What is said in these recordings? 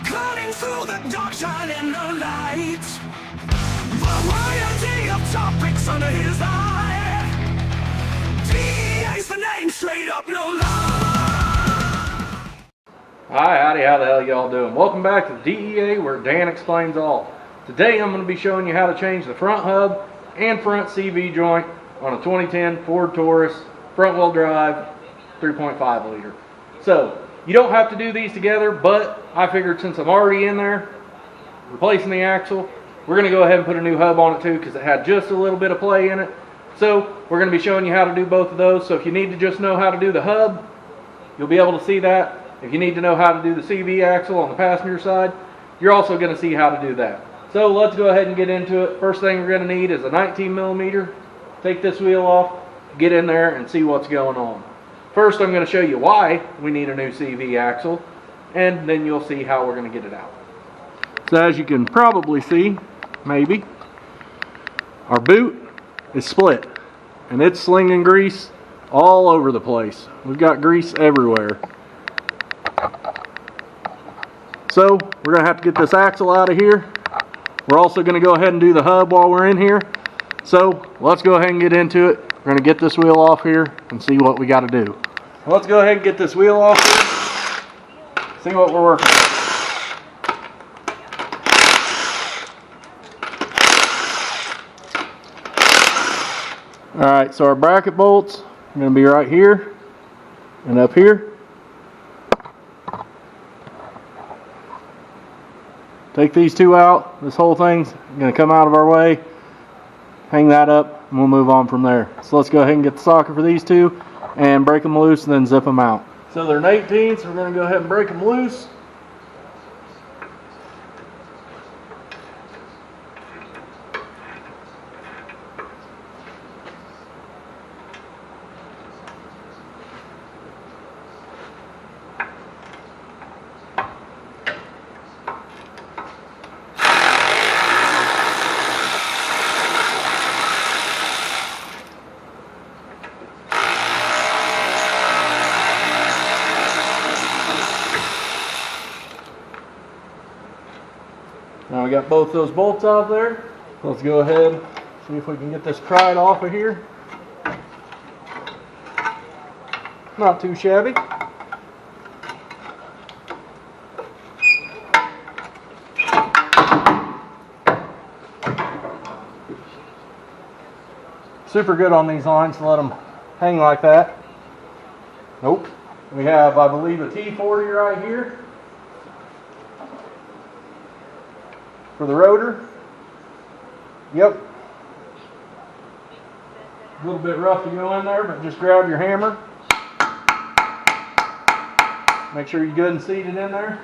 cutting through the dark, shining no light. Variety of topics under his eye. DEA's the name, straight up no lie. Hi, howdy, how the hell y'all doing? Welcome back to the DEA, where Dan explains all. Today I'm going to be showing you how to change the front hub and front CV joint on a 2010 Ford Taurus front wheel drive 3.5 liter. So you don't have to do these together, but I figured since I'm already in there replacing the axle, we're going to go ahead and put a new hub on it too, because it had just a little bit of play in it. So we're going to be showing you how to do both of those. So if you need to just know how to do the hub, you'll be able to see that. If you need to know how to do the CV axle on the passenger side, you're also going to see how to do that. So let's go ahead and get into it. First thing we're going to need is a 19 millimeter. Take this wheel off, get in there and see what's going on. First I'm going to show you why we need a new CV axle, and then you'll see how we're going to get it out. So as you can probably see, maybe, our boot is split and it's slinging grease all over the place. We've got grease everywhere. So we're going to have to get this axle out of here. We're also going to go ahead and do the hub while we're in here. So let's go ahead and get into it. We're going to get this wheel off here and see what we got to do. Let's go ahead and get this wheel off here. See what we're working with. Alright, so our bracket bolts are going to be right here and up here. Take these two out. This whole thing's going to come out of our way. Hang that up and we'll move on from there. So let's go ahead and get the socket for these two and break them loose and then zip them out. So they're an 18, so we're going to go ahead and break them loose. Now we got both those bolts out there. Let's go ahead and see if we can get this pried off of here. Not too shabby. Super good on these lines to let them hang like that. Nope. We have, I believe, a T40 right here for the rotor. Yep. A little bit rough to go in there, but just grab your hammer. Make sure you're good and seated in there.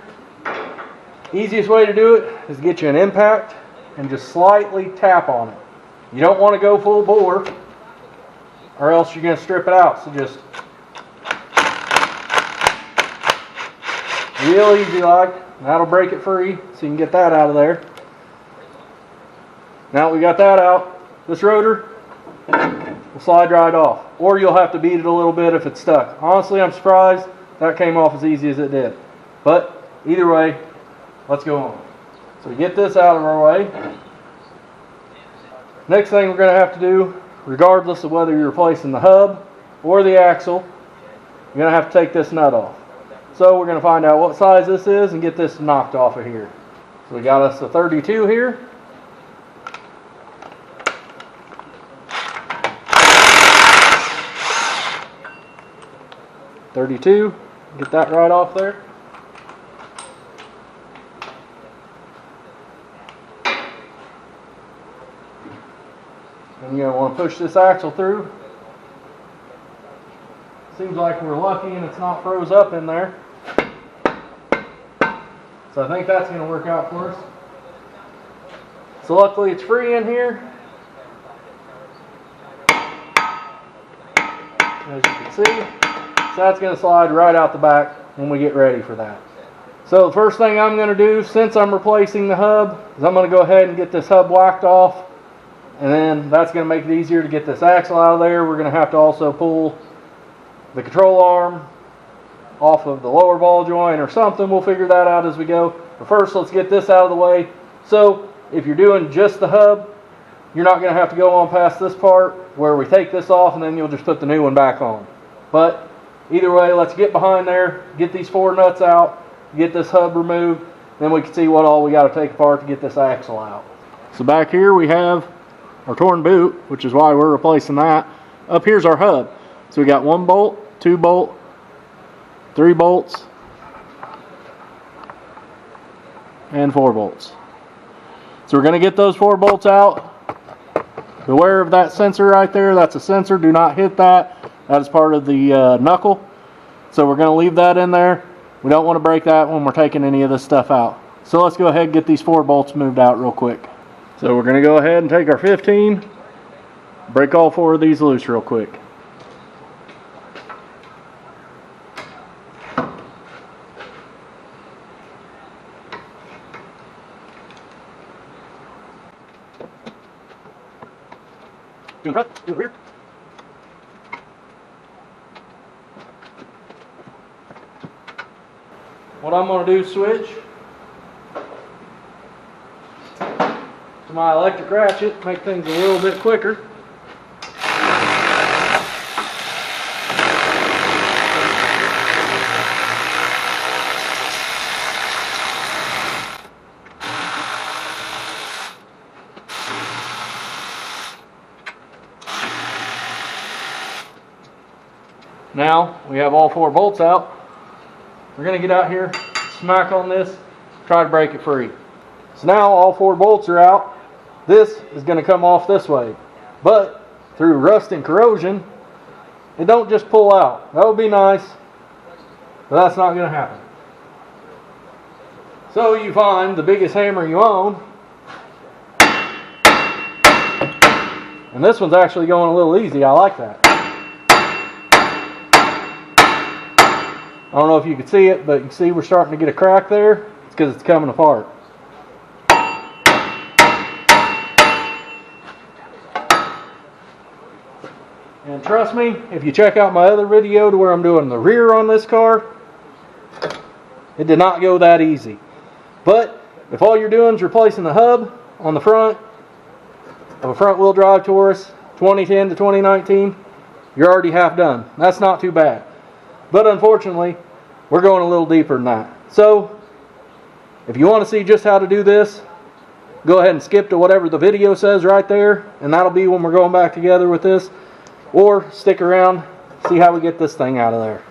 Easiest way to do it is get you an impact and just slightly tap on it. You don't want to go full bore or else you're going to strip it out. So just real easy like. That'll break it free so you can get that out of there. Now that we got that out, this rotor will slide right off. Or you'll have to beat it a little bit if it's stuck. Honestly, I'm surprised that came off as easy as it did. But either way, let's go on. So we get this out of our way. Next thing we're going to have to do, regardless of whether you're replacing the hub or the axle, you're going to have to take this nut off. So we're going to find out what size this is and get this knocked off of here. So we got us a 32 here. Get that right off there. And you're going to want to push this axle through. Seems like we're lucky and it's not froze up in there. So I think that's going to work out for us. So luckily it's free in here. As you can see. So that's going to slide right out the back when we get ready for that. So the first thing I'm going to do, since I'm replacing the hub, is I'm going to go ahead and get this hub whacked off. And then that's going to make it easier to get this axle out of there. We're going to have to also pull the control arm off of the lower ball joint or something. We'll figure that out as we go. But first, let's get this out of the way. So if you're doing just the hub, you're not going to have to go on past this part where we take this off and then you'll just put the new one back on. But either way, let's get behind there, get these 4 nuts out, get this hub removed, then we can see what all we got to take apart to get this axle out. So back here we have our torn boot, which is why we're replacing that. Up here's our hub. So we got 1 bolt, 2 bolt, 3 bolts, and 4 bolts. So we're going to get those 4 bolts out. Beware of that sensor right there. That's a sensor. Do not hit that. That is part of the knuckle. So we're going to leave that in there. We don't want to break that when we're taking any of this stuff out. So let's go ahead and get these 4 bolts moved out real quick. So we're going to go ahead and take our 15, break all 4 of these loose real quick. What I'm going to do is switch to my electric ratchet, make things a little bit quicker. Now we have all 4 bolts out. We're going to get out here, smack on this, try to break it free. So now all 4 bolts are out. This is going to come off this way. But through rust and corrosion, it don't just pull out. That would be nice, but that's not going to happen. So you find the biggest hammer you own, and this one's actually going a little easy. I like that. I don't know if you can see it, but you can see we're starting to get a crack there. It's because it's coming apart. And trust me, if you check out my other video to where I'm doing the rear on this car, it did not go that easy. But if all you're doing is replacing the hub on the front of a front wheel drive Taurus 2010 to 2019, you're already half done. That's not too bad. But unfortunately, we're going a little deeper than that. So, if you want to see just how to do this, go ahead and skip to whatever the video says right there, and that'll be when we're going back together with this. Or stick around, see how we get this thing out of there.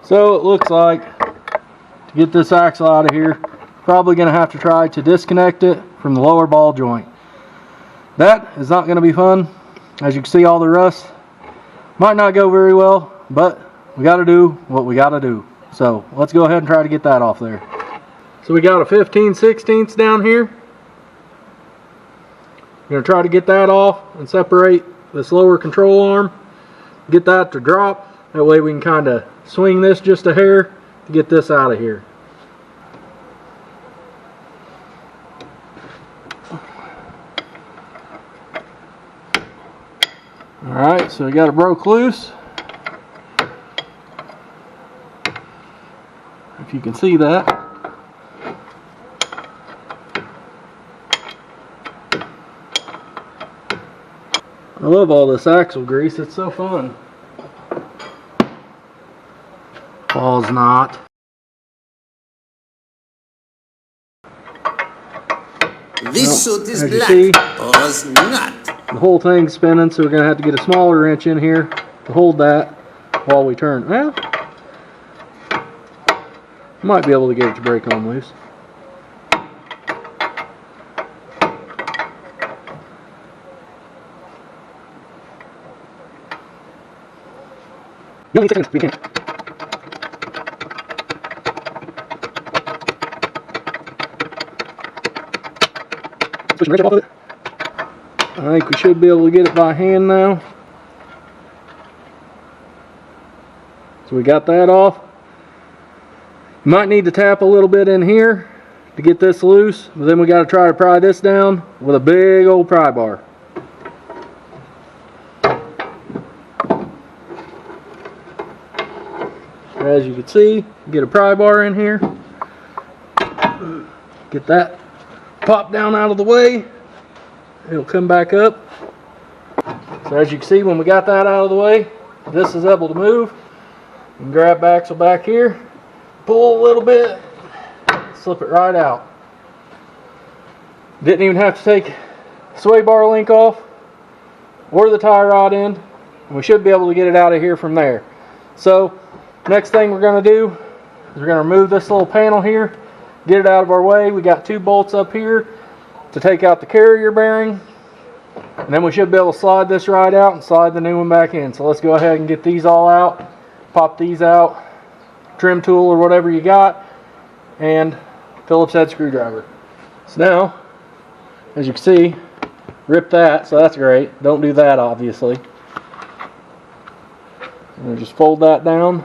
So it looks like, to get this axle out of here, probably going to have to try to disconnect it from the lower ball joint. That is not going to be fun. As you can see, all the rust might not go very well, but we got to do what we got to do. So let's go ahead and try to get that off there. So we got a 15/16 down here. We're going to try to get that off and separate this lower control arm. Get that to drop. That way we can kind of swing this just a hair to get this out of here. Alright, so we got it broke loose. If you can see that. I love all this axle grease, it's so fun. Paul's not. This suit is as you black. see, Paul's not. the whole thing's spinning, so we're going to have to get a smaller wrench in here to hold that while we turn. Well, might be able to get it to break on loose. You only need 6 minutes, we can. Switch the wrench off of it. I think we should be able to get it by hand now. So we got that off. You might need to tap a little bit in here to get this loose, but then we got to try to pry this down with a big old pry bar. As you can see, get a pry bar in here. Get that pop down out of the way. It'll come back up. So as you can see, when we got that out of the way, this is able to move. You can grab the axle back here, pull a little bit, slip it right out. Didn't even have to take the sway bar link off or the tie rod end. And we should be able to get it out of here from there. So next thing we're going to do is we're going to remove this little panel here, get it out of our way. We got 2 bolts up here to take out the carrier bearing. And then we should be able to slide this right out and slide the new one back in. So let's go ahead and get these all out. Pop these out, trim tool or whatever you got, and Phillips head screwdriver. So now, as you can see, rip that, so that's great. Don't do that, obviously. And just fold that down.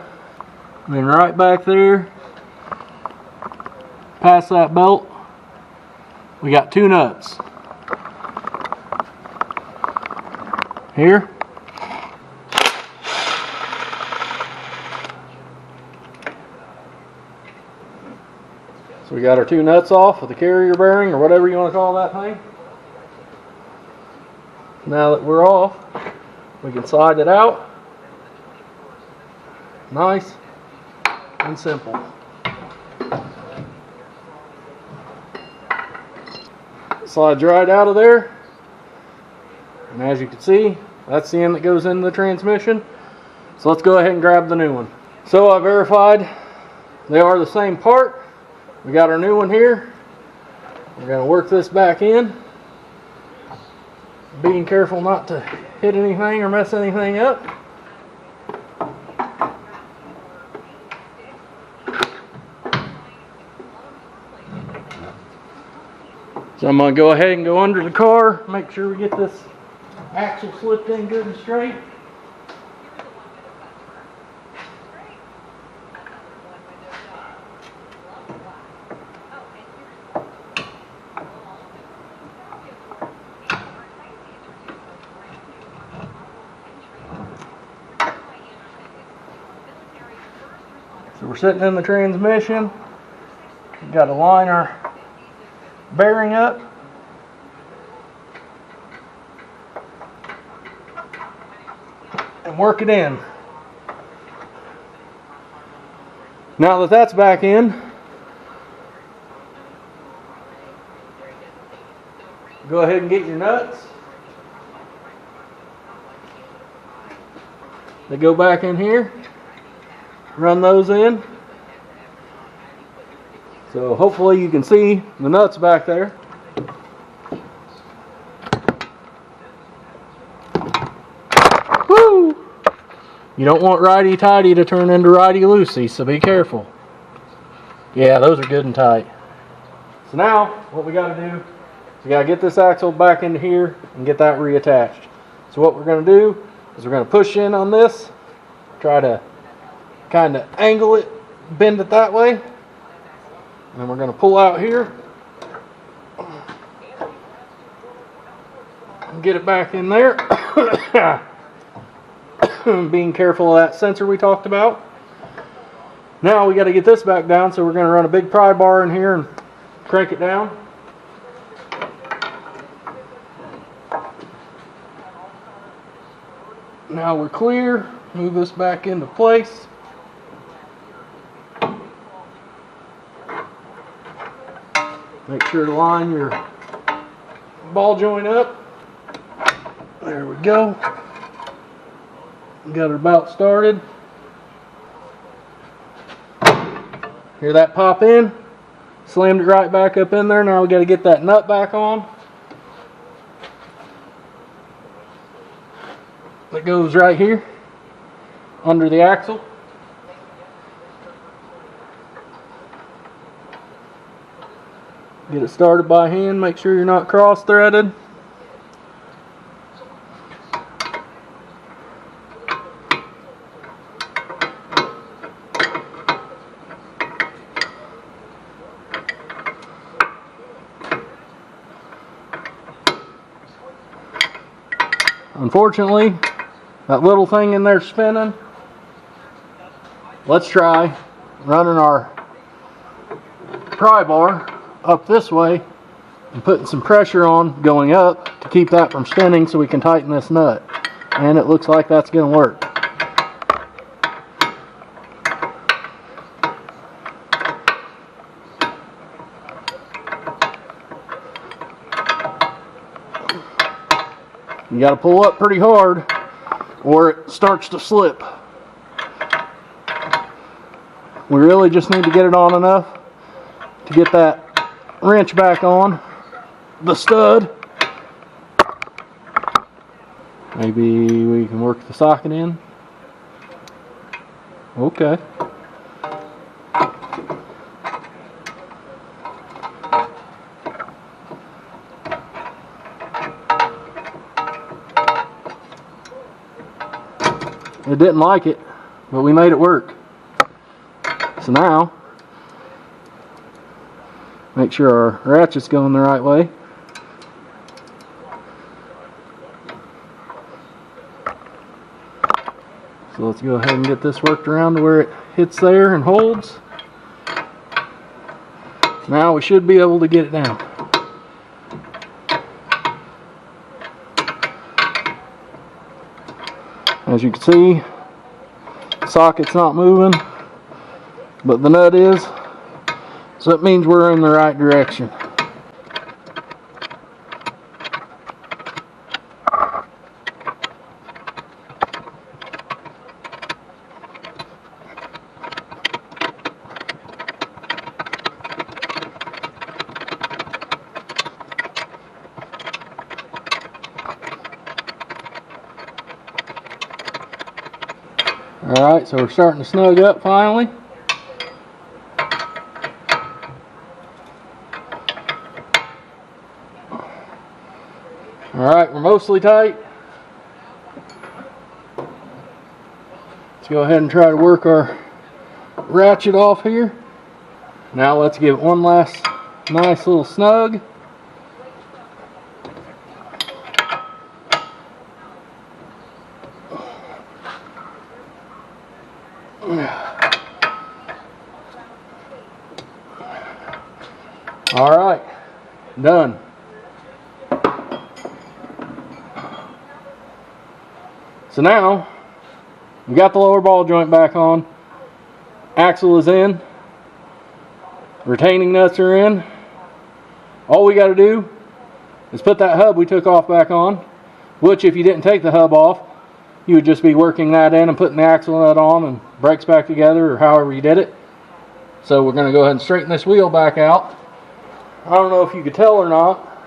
And then right back there, past that belt, we got 2 nuts. Here. So we got our 2 nuts off with the carrier bearing, or whatever you want to call that thing. Now that we're off, we can slide it out. Nice and simple. Slides right out of there. And as you can see, that's the end that goes into the transmission. So let's go ahead and grab the new one. So I verified they are the same part. We got our new one here. We're going to work this back in, being careful not to hit anything or mess anything up. So I'm going to go ahead and go under the car, make sure we get this axle slipped in good and straight. So we're sitting in the transmission. We've got to line our bearing up. And work it in. Now that that's back in, go ahead and get your nuts. They go back in here. Run those in. So hopefully you can see the nuts back there. Woo! You don't want righty-tighty to turn into righty-loosey, so be careful. Yeah, those are good and tight. So now what we got to do is we got to get this axle back into here and get that reattached. So what we're going to do is we're going to push in on this, try to kind of angle it, bend it that way, and then we're going to pull out here and get it back in there. Being careful of that sensor we talked about. Now we got to get this back down, so we're going to run a big pry bar in here and crank it down. Now we're clear. Move this back into place. Make sure to line your ball joint up. There we go. Got her about started. Hear that pop in? Slammed it right back up in there. Now we got to get that nut back on. That goes right here under the axle. Get it started by hand. Make sure you're not cross-threaded. Unfortunately, that little thing in there spinning. Let's try running our pry bar up this way and putting some pressure on going up to keep that from spinning so we can tighten this nut. And it looks like that's going to work. You got to pull up pretty hard or it starts to slip. We really just need to get it on enough to get that wrench back on the stud. Maybe we can work the socket in. Okay. It didn't like it, but we made it work. So now, make sure our ratchet's going the right way. So let's go ahead and get this worked around to where it hits there and holds. Now we should be able to get it down. As you can see, the socket's not moving, but the nut is, so it means we're in the right direction. Alright, so we're starting to snug up finally. Alright, we're mostly tight. Let's go ahead and try to work our ratchet off here. Now let's give it one last nice little snug. Alright, done. So now, we got the lower ball joint back on, axle is in, retaining nuts are in. All we got to do is put that hub we took off back on, which if you didn't take the hub off, you would just be working that in and putting the axle nut on and brakes back together or however you did it. So we're going to go ahead and straighten this wheel back out. I don't know if you could tell or not,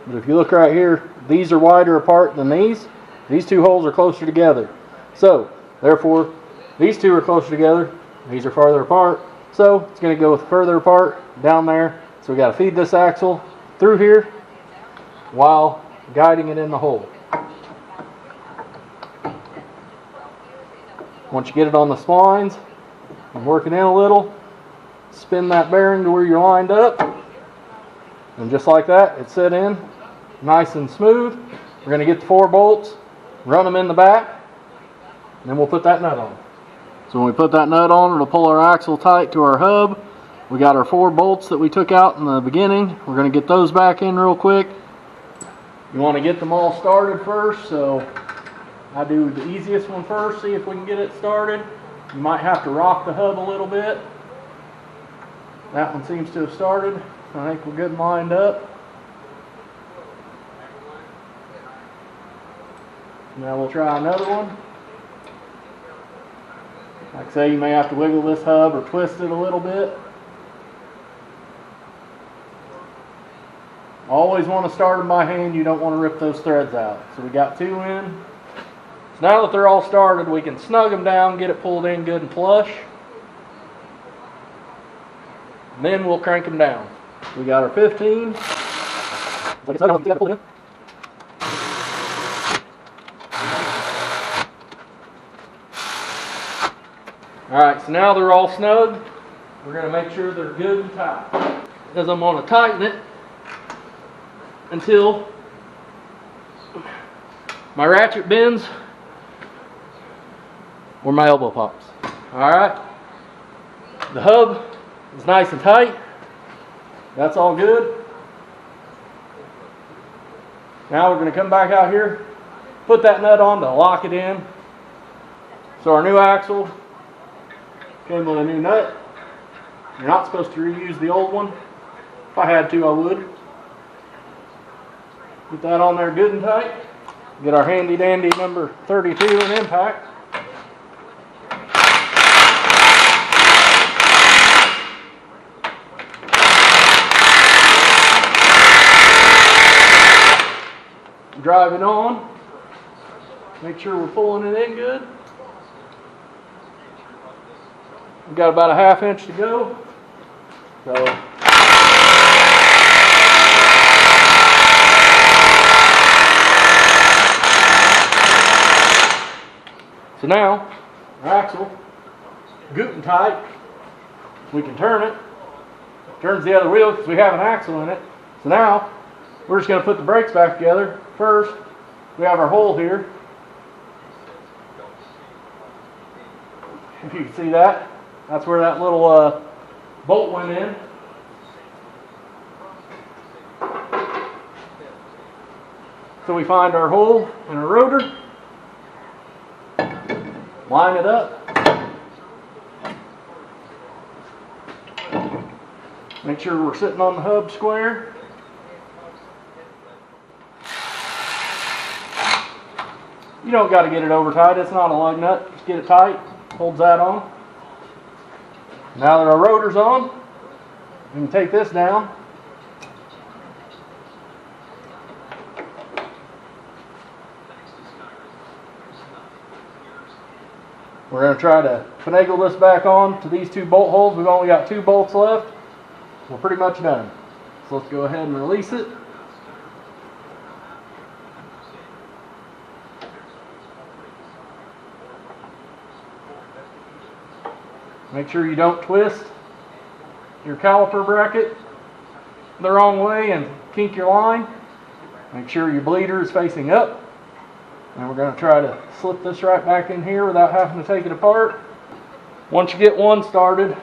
but if you look right here, these are wider apart than these. These two holes are closer together. So, therefore, these two are closer together. These are farther apart. So, it's going to go further apart down there. So, we got to feed this axle through here while guiding it in the hole. Once you get it on the splines and work it in a little, spin that bearing to where you're lined up. And just like that, it's set in nice and smooth. We're going to get the 4 bolts, run them in the back, and then we'll put that nut on. So when we put that nut on, it'll pull our axle tight to our hub. We got our 4 bolts that we took out in the beginning. We're going to get those back in real quick. You want to get them all started first, so I do the easiest one first, see if we can get it started. You might have to rock the hub a little bit. That one seems to have started. I think we're good and lined up. Now we'll try another one. Like I say, you may have to wiggle this hub or twist it a little bit. Always want to start them by hand. You don't want to rip those threads out. So we got 2 in. So now that they're all started, we can snug them down, get it pulled in good and flush. And then we'll crank them down. We got our 15. Alright, so now they're all snug. We're going to make sure they're good and tight. Because I'm going to tighten it until my ratchet bends or my elbow pops. Alright, the hub is nice and tight. That's all good. Now we're going to come back out here, put that nut on to lock it in. So our new axle came with a new nut. You're not supposed to reuse the old one. If I had to, I would. Get that on there good and tight. Get our handy dandy number 32 in impact. Drive it on. Make sure we're pulling it in good. We've got about a ½ inch to go. So now, our axle, good and tight. We can turn it. Turns the other wheel because we have an axle in it. So now, we're just going to put the brakes back together. First, we have our hole here. If you can see that, that's where that little bolt went in. So we find our hole in our rotor, line it up, make sure we're sitting on the hub square. You don't got to get it over tight, it's not a lug nut, just get it tight, holds that on. Now that our rotor's on, we can take this down. We're going to try to finagle this back on to these two bolt holes. We've only got 2 bolts left. We're pretty much done. So let's go ahead and release it. Make sure you don't twist your caliper bracket the wrong way and kink your line. Make sure your bleeder is facing up. And we're going to try to slip this right back in here without having to take it apart. Once you get one started,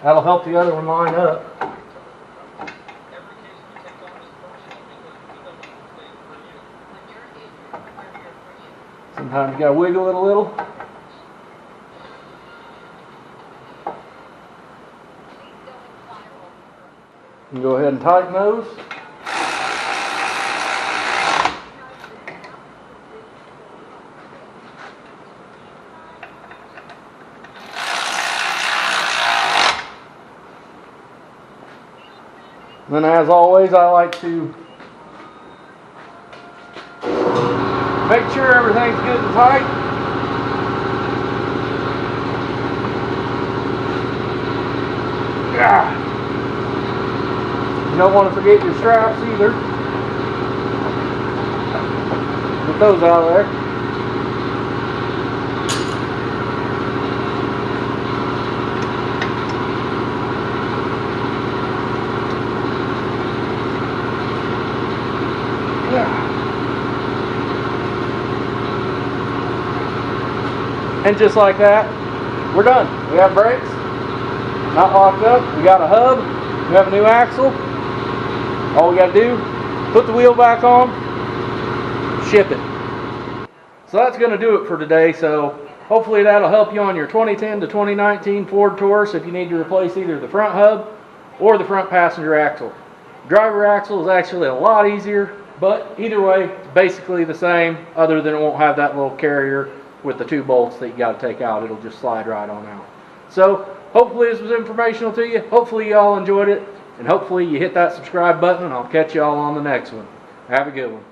that'll help the other one line up. Sometimes you got to wiggle it a little. You can go ahead and tighten those. Then, as always, I like to make sure everything's good and tight. Yeah. You don't want to forget your straps either. Get those out of there. And just like that, we're done. We have brakes, not locked up. We got a hub. We have a new axle. All we got to do, put the wheel back on, ship it. So that's going to do it for today. So hopefully that'll help you on your 2010 to 2019 Ford Taurus if you need to replace either the front hub or the front passenger axle. Driver axle is actually a lot easier, but either way, it's basically the same, other than it won't have that little carrier with the 2 bolts that you got to take out. It'll just slide right on out. So hopefully this was informational to you. Hopefully you all enjoyed it, and hopefully you hit that subscribe button, and I'll catch you all on the next one. Have a good one.